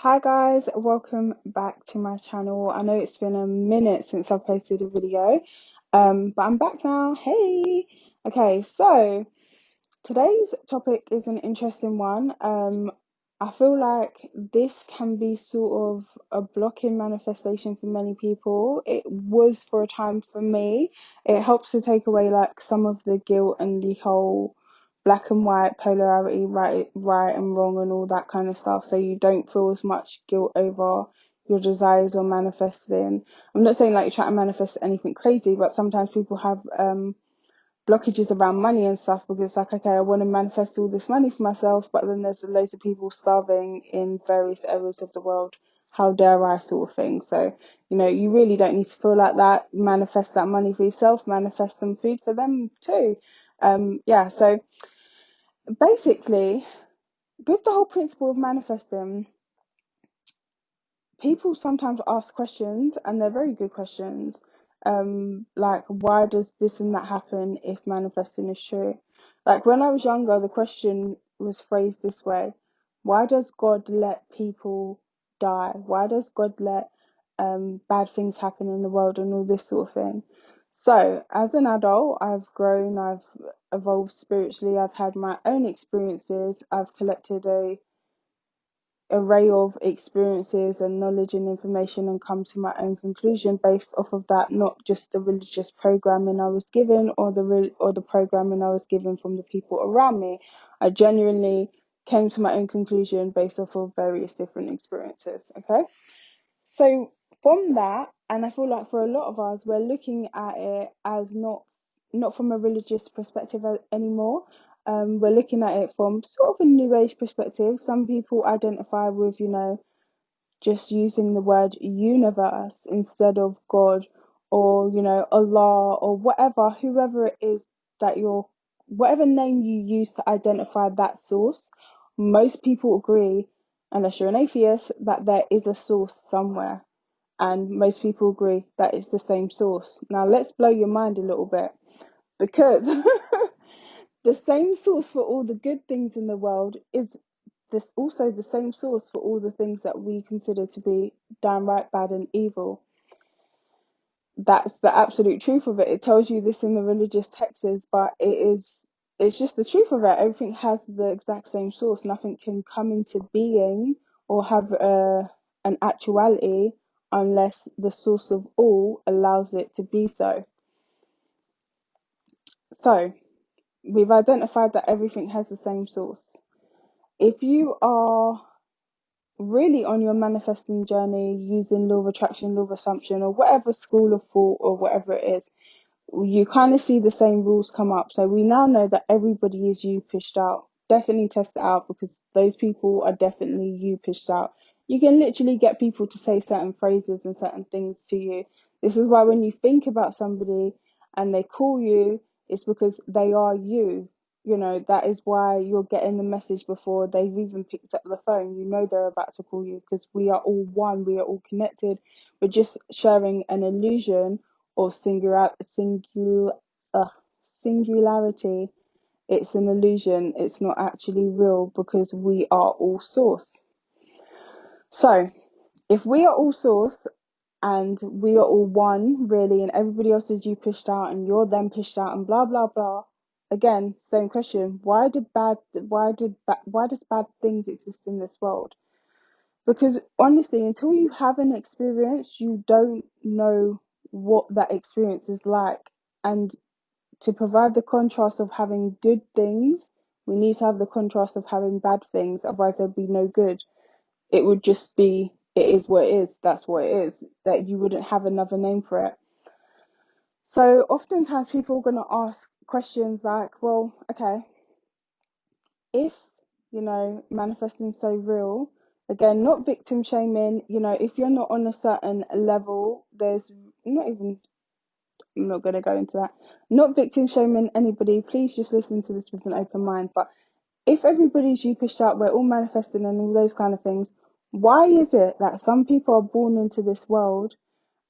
Hi guys, welcome back to my channel. I know it's been a minute since I've posted a video, but I'm back now. Hey! Okay, so today's topic is an interesting one. I feel like this can be sort of a blocking manifestation for many people. It was for a time for me. It helps to take away like some of the guilt and the whole black and white polarity, right and wrong and all that kind of stuff. So you don't feel as much guilt over your desires or manifesting. I'm not saying like you try to manifest anything crazy, but sometimes people have blockages around money and stuff because it's like, okay, I want to manifest all this money for myself, but then there's loads of people starving in various areas of the world. How dare I, sort of thing. So, you really don't need to feel like that. Manifest that money for yourself, manifest some food for them too. So basically, with the whole principle of manifesting, people sometimes ask questions, and they're very good questions. Like, why does this and that happen if manifesting is true? Like, when I was younger, the question was phrased this way: why does God let people die? Why does God let bad things happen in the world and all this sort of thing? So, as an adult, I've grown, I've evolved spiritually, I've had my own experiences, I've collected a array of experiences and knowledge and information and come to my own conclusion based off of that, not just the religious programming I was given or the programming I was given from the people around me. I genuinely came to my own conclusion based off of various different experiences. Okay, so from that, and I feel like for a lot of us, we're looking at it as not from a religious perspective anymore. We're looking at it from sort of a new age perspective. Some people identify with, just using the word universe instead of God, or, Allah, or whatever, whoever it is that whatever name you use to identify that source. Most people agree, unless you're an atheist, that there is a source somewhere. And most people agree that it's the same source. Now, let's blow your mind a little bit, because the same source for all the good things in the world is this also the same source for all the things that we consider to be downright bad and evil. That's the absolute truth of it. It tells you this in the religious texts, but it's just the truth of it. Everything has the exact same source. Nothing can come into being or have an actuality unless the source of all allows it to be so. So we've identified that everything has the same source. If you are really on your manifesting journey using law of attraction, law of assumption, or whatever school of thought or whatever it is, you kind of see the same rules come up. So we now know that everybody is you pushed out. Definitely test it out, because those people are definitely you pushed out. You can literally get people to say certain phrases and certain things to you. This is why when you think about somebody and they call you, it's because they are you. That is why you're getting the message before they've even picked up the phone. They're about to call you, because we are all one, we are all connected. We're just sharing an illusion or singularity. It's an illusion. It's not actually real, because we are all source. So if we are all source and we are all one, really, and everybody else is you pushed out and you're them pushed out and blah blah blah, again, same question: why does bad things exist in this world? Because honestly, until you have an experience, you don't know what that experience is like. And to provide the contrast of having good things, we need to have the contrast of having bad things. Otherwise, there'd be no good. It would just be, it is what it is. That's what it is. That you wouldn't have another name for it. So oftentimes people are going to ask questions like, well, okay, if, manifesting so real, again, not victim shaming, if you're not on a certain level, there's not even, I'm not going to go into that. Not victim shaming anybody. Please just listen to this with an open mind. But if everybody's you pushed out, we're all manifesting and all those kind of things, why is it that some people are born into this world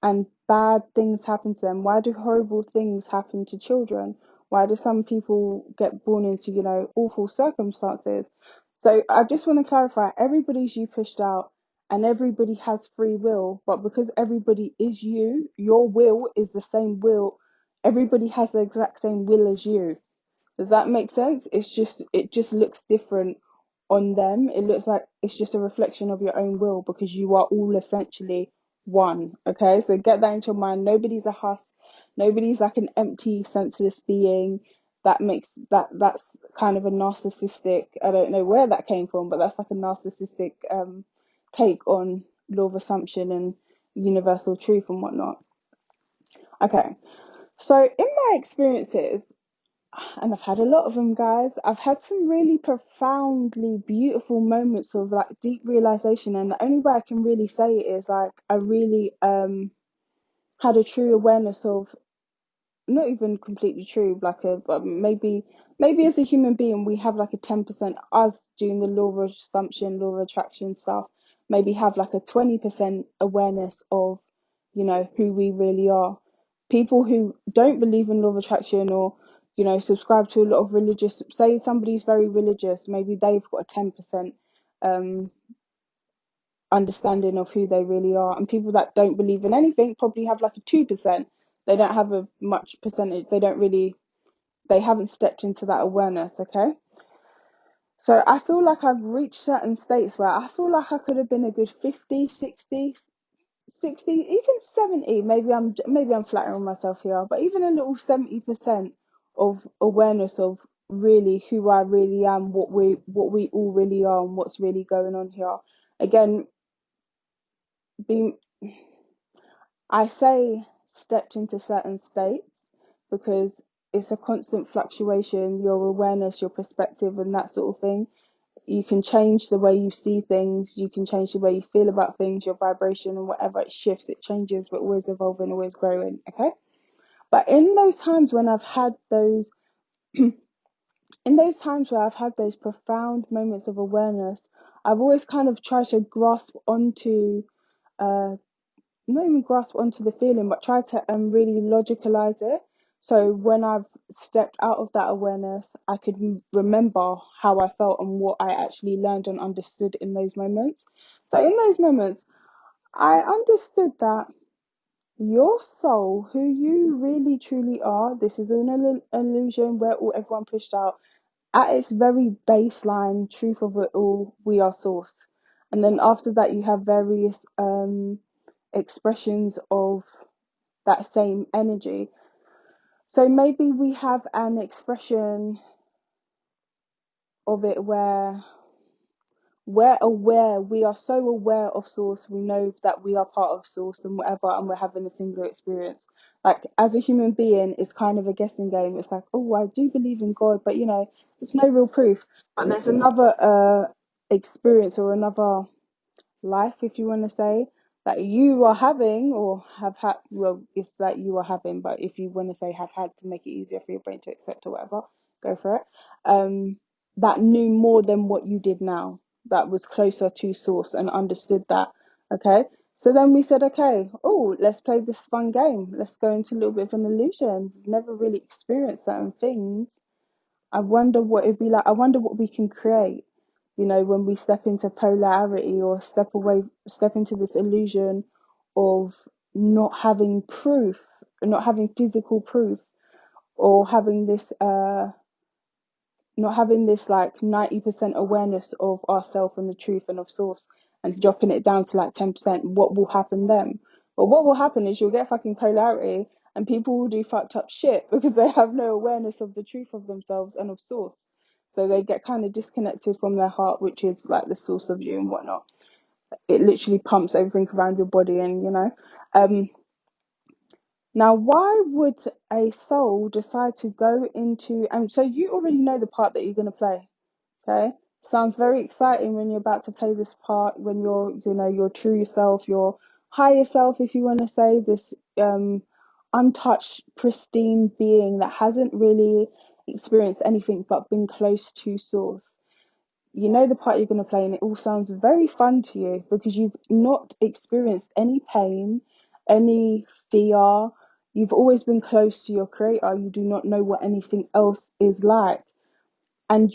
and bad things happen to them? Why do horrible things happen to children? Why do some people get born into, awful circumstances? So I just want to clarify, everybody's you pushed out, and everybody has free will, but because everybody is you, your will is the same will. Everybody has the exact same will as you. Does that make sense? It just looks different on them. It looks like it's just a reflection of your own will because you are all essentially one. Okay, so get that into your mind. Nobody's a husk. Nobody's like an empty, senseless being. That's kind of a narcissistic. I don't know where that came from, but that's like a narcissistic take on law of assumption and universal truth and whatnot. Okay, so in my experiences, and I've had a lot of them, guys. I've had some really profoundly beautiful moments of like deep realization, and the only way I can really say it is like I really had a true awareness of, not even completely true, like but maybe as a human being we have like a 10%, us doing the law of assumption, law of attraction stuff, maybe have like a 20% awareness of, who we really are. People who don't believe in law of attraction, or subscribe to a lot of religious, say somebody's very religious, maybe they've got a 10% um understanding of who they really are, and people that don't believe in anything probably have like a 2%. They don't have a much percentage. They haven't stepped into that awareness. Okay, so I feel like I've reached certain states where I feel like I could have been a good 50, 60, even 70. Maybe I'm flattering myself here, but even a little 70% of awareness of really who I really am, what we all really are, and what's really going on here. Again, being I say stepped into certain states because it's a constant fluctuation, your awareness, your perspective, and that sort of thing. You can change the way you see things, you can change the way you feel about things, your vibration and whatever, it shifts, it changes, but always evolving, always growing, okay? But in those times when I've had those, in those times where I've had those profound moments of awareness, I've always kind of tried to grasp onto not even grasp onto the feeling, but try to really logicalize it. So when I've stepped out of that awareness, I could remember how I felt and what I actually learned and understood in those moments. So in those moments, I understood that your soul, who you really truly are, this is an illusion where everyone pushed out. At its very baseline truth of it all, we are source. And then after that, you have various expressions of that same energy. So maybe we have an expression of it where we are so aware of source, we know that we are part of source and whatever, and we're having a singular experience. Like as a human being, it's kind of a guessing game. It's like, oh, I do believe in God, but it's no real proof. But there's another experience or another life, if you want to say, that you are having or have had. Well, it's that you are having, but if you want to say have had to make it easier for your brain to accept or whatever, go for it. That knew more than what you did now, that was closer to source and understood that. Okay, so then we said, okay, oh, let's play this fun game. Let's go into a little bit of an illusion. We've never really experienced certain things. I wonder what it'd be like. I wonder what we can create, when we step into polarity or step into this illusion of not having proof, not having physical proof, or not having this like 90% awareness of ourself and the truth and of source, and dropping it down to like 10%. What will happen then? Well, what will happen is you'll get fucking polarity, and people will do fucked up shit because they have no awareness of the truth of themselves and of source. So they get kind of disconnected from their heart, which is like the source of you and whatnot. It literally pumps everything around your body, and now, why would a soul decide to go into, and so you already know the part that you're going to play. Okay, sounds very exciting when you're about to play this part, when you're, your true self, your higher self, if you want to say, this untouched, pristine being that hasn't really experienced anything but been close to source. You know the part you're going to play, and it all sounds very fun to you because you've not experienced any pain, any fear. You've always been close to your creator. You do not know what anything else is like. And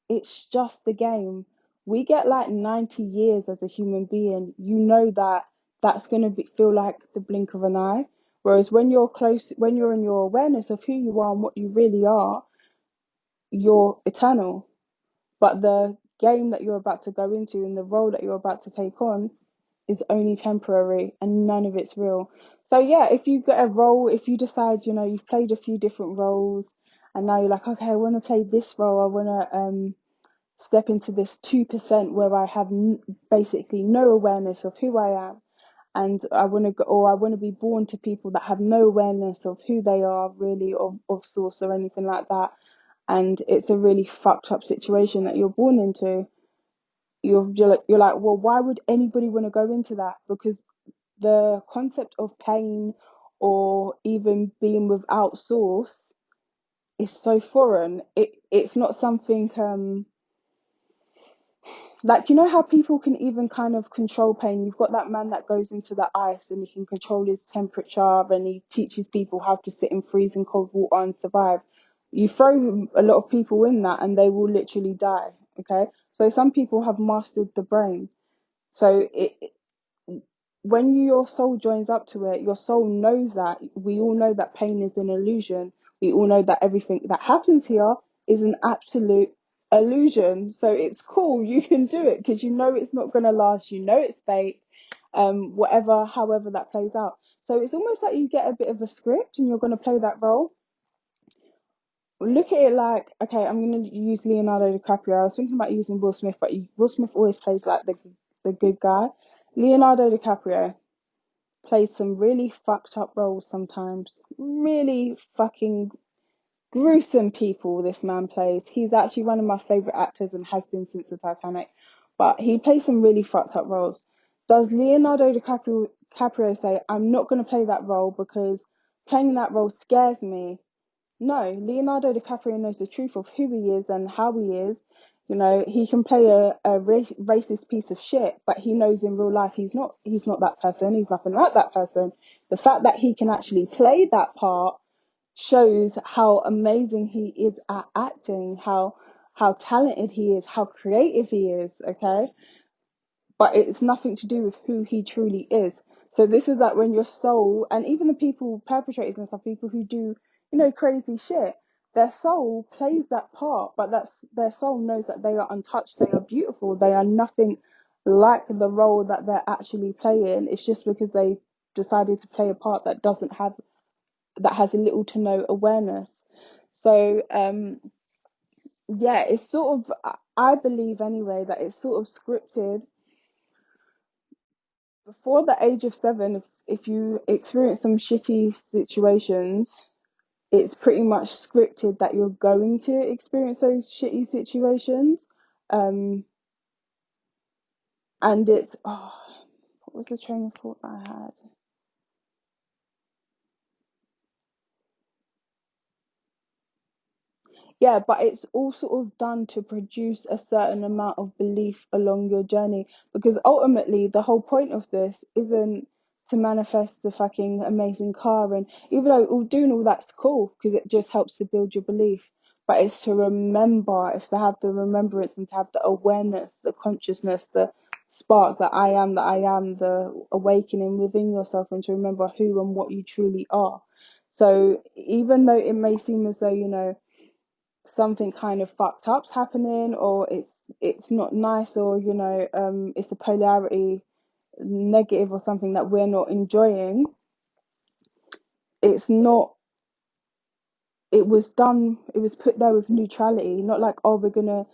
it's just a game we get like 90 years as a human being, you know that that's going to feel like the blink of an eye. Whereas when you're close, when you're in your awareness of who you are and what you really are, you're eternal. But the game that you're about to go into and the role that you're about to take on is only temporary and none of it's real. So yeah, if you get a role, if you decide, you've played a few different roles and now you're like, okay, I want to play this role, I want to step into this 2% where I have basically no awareness of who I am, and I want to go, or I want to be born to people that have no awareness of who they are really, of source or anything like that, and it's a really fucked up situation that you're born into. You're like, well, why would anybody want to go into that? Because the concept of pain or even being without source is so foreign. It's not something like, how people can even kind of control pain. You've got that man that goes into the ice and he can control his temperature and he teaches people how to sit in freezing cold water and survive. You throw a lot of people in that and they will literally die. Okay, so some people have mastered the brain. So when your soul joins up to it, your soul knows that. We all know that pain is an illusion. We all know that everything that happens here is an absolute illusion. So it's cool. You can do it because you know it's not going to last. You know it's fake. However that plays out. So it's almost like you get a bit of a script and you're going to play that role. Look at it like, okay, I'm going to use Leonardo DiCaprio. I was thinking about using Will Smith, but Will Smith always plays like the good guy. Leonardo DiCaprio plays some really fucked up roles sometimes. Really fucking gruesome people this man plays. He's actually one of my favourite actors and has been since the Titanic. But he plays some really fucked up roles. Does Leonardo DiCaprio say, I'm not going to play that role because playing that role scares me? No, Leonardo DiCaprio knows the truth of who he is and how he is. He can play a racist piece of shit, but he knows in real life he's not that person. He's nothing like that person. The fact that he can actually play that part shows how amazing he is at acting, how talented he is, how creative he is, okay? But it's nothing to do with who he truly is. So this is like when your soul, and even the people, perpetrators and stuff, people who do, crazy shit, their soul plays that part, but their soul knows that they are untouched, they are beautiful, they are nothing like the role that they're actually playing. It's just because they decided to play a part that has little to no awareness. So yeah, it's sort of, I believe anyway, that it's sort of scripted before the age of 7. If you experience some shitty situations, it's pretty much scripted that you're going to experience those shitty situations. And it's, what was the train of thought that I had? Yeah, but it's all sort of done to produce a certain amount of belief along your journey. Because ultimately, the whole point of this isn't to manifest the fucking amazing car. And even though doing all that's cool, because it just helps to build your belief, but it's to remember, it's to have the remembrance and to have the awareness, the consciousness, the spark that I am, the awakening within yourself, and to remember who and what you truly are. So even though it may seem as though, something kind of fucked up's happening, or it's not nice, or it's a polarity negative or something that we're not enjoying, it's not, it was put there with neutrality, not like, oh, we're gonna,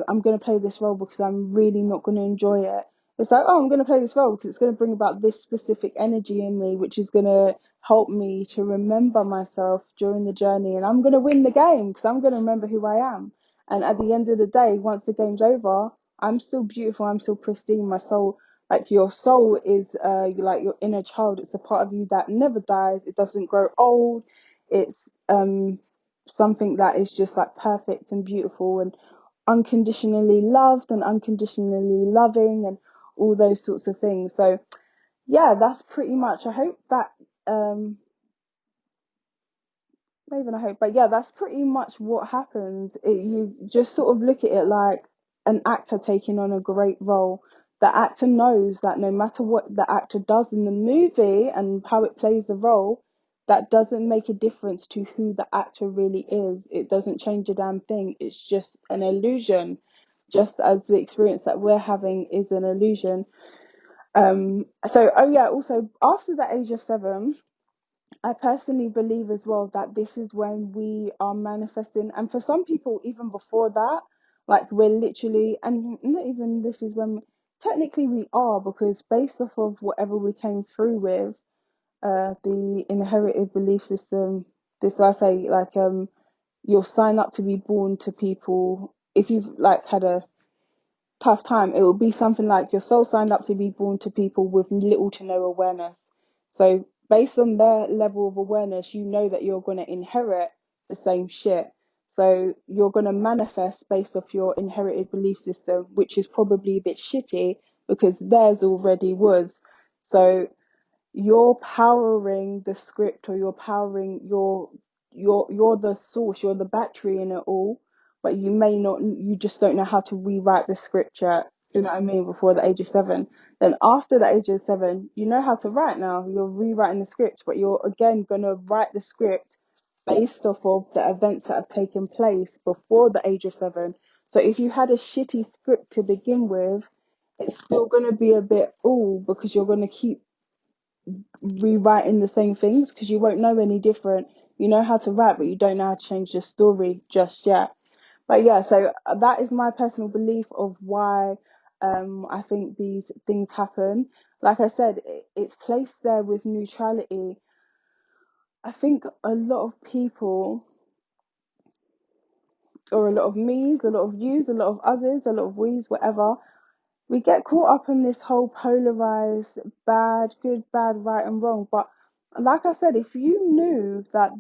I'm gonna play this role because I'm really not gonna enjoy it. It's like, oh, I'm gonna play this role because it's gonna bring about this specific energy in me, which is gonna help me to remember myself during the journey, and I'm gonna win the game because I'm gonna remember who I am. And at the end of the day, once the game's over, I'm still beautiful, I'm still pristine. My soul, like your soul is like your inner child. It's a part of you that never dies, it doesn't grow old. It's something that is just like perfect and beautiful and unconditionally loved and unconditionally loving and all those sorts of things. So yeah, that's pretty much, I hope that not even I hope, but yeah, that's pretty much what happens. You just sort of look at it like an actor taking on a great role. The actor knows that no matter what the actor does in the movie and how it plays the role, that doesn't make a difference to who the actor really is. It doesn't change a damn thing. It's just an illusion, just as the experience that we're having is an illusion. Oh yeah, also after the age of 7, I personally believe as well that this is when we are manifesting, and for some people, even before that, like we're literally, and not even this is when technically we are, because based off of whatever we came through with, the inherited belief system, this I say, like, you'll sign up to be born to people if you've like had a tough time. It will be something like your soul signed up to be born to people with little to no awareness. So based on their level of awareness, you know that you're going to inherit the same shit. So you're going to manifest based off your inherited belief system, which is probably a bit shitty because theirs already was. So you're powering the script, or you're powering you're the source, you're the battery in it all, but you may not, you just don't know how to rewrite the script yet. Do you know what I mean? Before the age of 7. Then after the age of 7, you know how to write now. You're rewriting the script, but you're again gonna write the script based off of the events that have taken place before the age of 7. So if you had a shitty script to begin with, it's still gonna be a bit because you're gonna keep rewriting the same things because you won't know any different. You know how to write, but you don't know how to change the story just yet. But yeah, so that is my personal belief of why I think these things happen. Like I said, it's placed there with neutrality. I think a lot of people, or a lot of me's, a lot of you's, a lot of others, a lot of we's, whatever, we get caught up in this whole polarized bad, good, bad, right and wrong. But like I said, if you knew that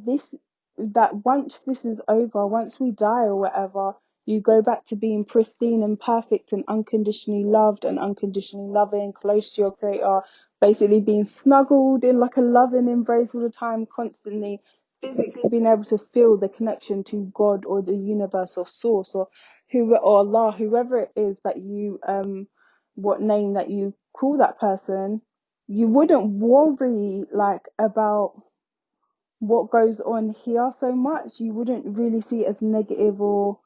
once this is over, once we die or whatever, you go back to being pristine and perfect and unconditionally loved and unconditionally loving, close to your creator, basically being snuggled in like a loving embrace all the time, constantly physically being able to feel the connection to God or the universe or source or who or Allah, whoever it is that you what name that you call that person, you wouldn't worry like about what goes on here so much. You wouldn't really see it as negative or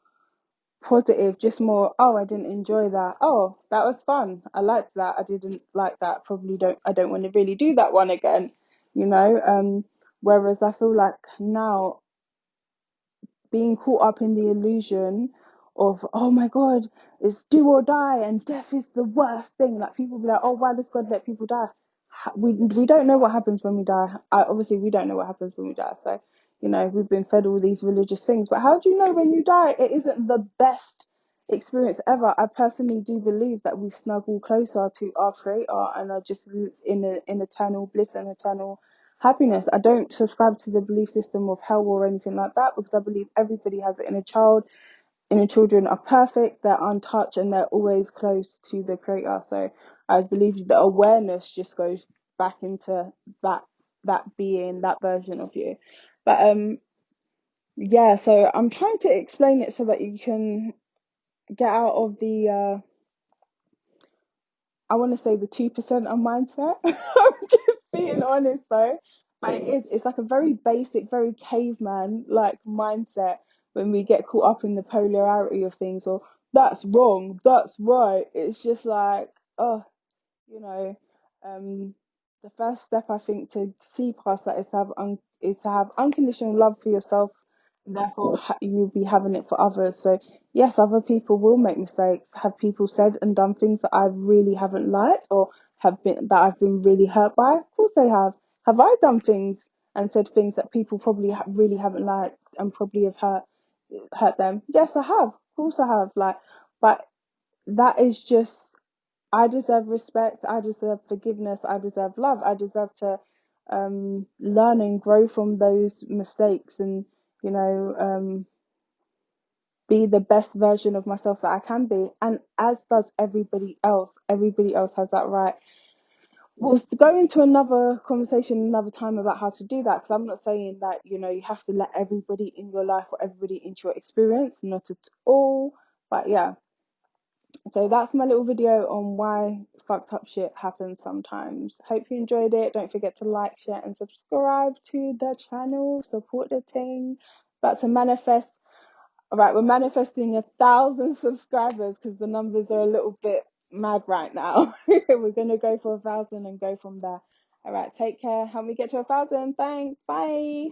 positive, just more, oh, I didn't enjoy that. Oh, that was fun. I liked that. I didn't like that. I don't want to really do that one again, you know? Whereas I feel like now being caught up in the illusion of, oh my God, it's do or die and death is the worst thing. Like people be like, oh, why does God let people die? We don't know what happens when we die. Obviously, we don't know what happens when we die. So, you know, we've been fed all these religious things. But how do you know when you die it isn't the best experience ever? I personally do believe that we snuggle closer to our creator and are just in eternal bliss and eternal happiness. I don't subscribe to the belief system of hell or anything like that because I believe everybody has it in a child. Inner children are perfect, they're untouched, and they're always close to the creator. So I believe the awareness just goes back into that being, that version of you. But yeah, so I'm trying to explain it so that you can get out of the I want to say the 2% of mindset. I'm just being honest though. But it's like a very basic, very caveman like mindset when we get caught up in the polarity of things, or that's wrong, that's right. It's just like, oh, you know, the first step I think to see past that is to have unconditional love for yourself. Therefore, you'll be having it for others. So yes, other people will make mistakes. Have people said and done things that I really haven't liked, or I've been really hurt by? Of course they have. Have I done things and said things that people probably really haven't liked and probably have hurt them? Yes, I have. Of course I have. Like, but that is just, I deserve respect, I deserve forgiveness, I deserve love, I deserve to learn and grow from those mistakes and, you know, be the best version of myself that I can be. And as does everybody else. Everybody else has that right. We'll go into another conversation another time about how to do that, because I'm not saying that, you know, you have to let everybody in your life or everybody into your experience, not at all. But yeah, So that's my little video on why fucked up shit happens sometimes. Hope you enjoyed it. Don't forget to like, share, and subscribe to the channel. Support the thing. About to manifest. All right, we're manifesting 1,000 subscribers because the numbers are a little bit mad right now. We're gonna go for 1,000 and go from there. All right, take care. Help me get to 1,000. Thanks. Bye.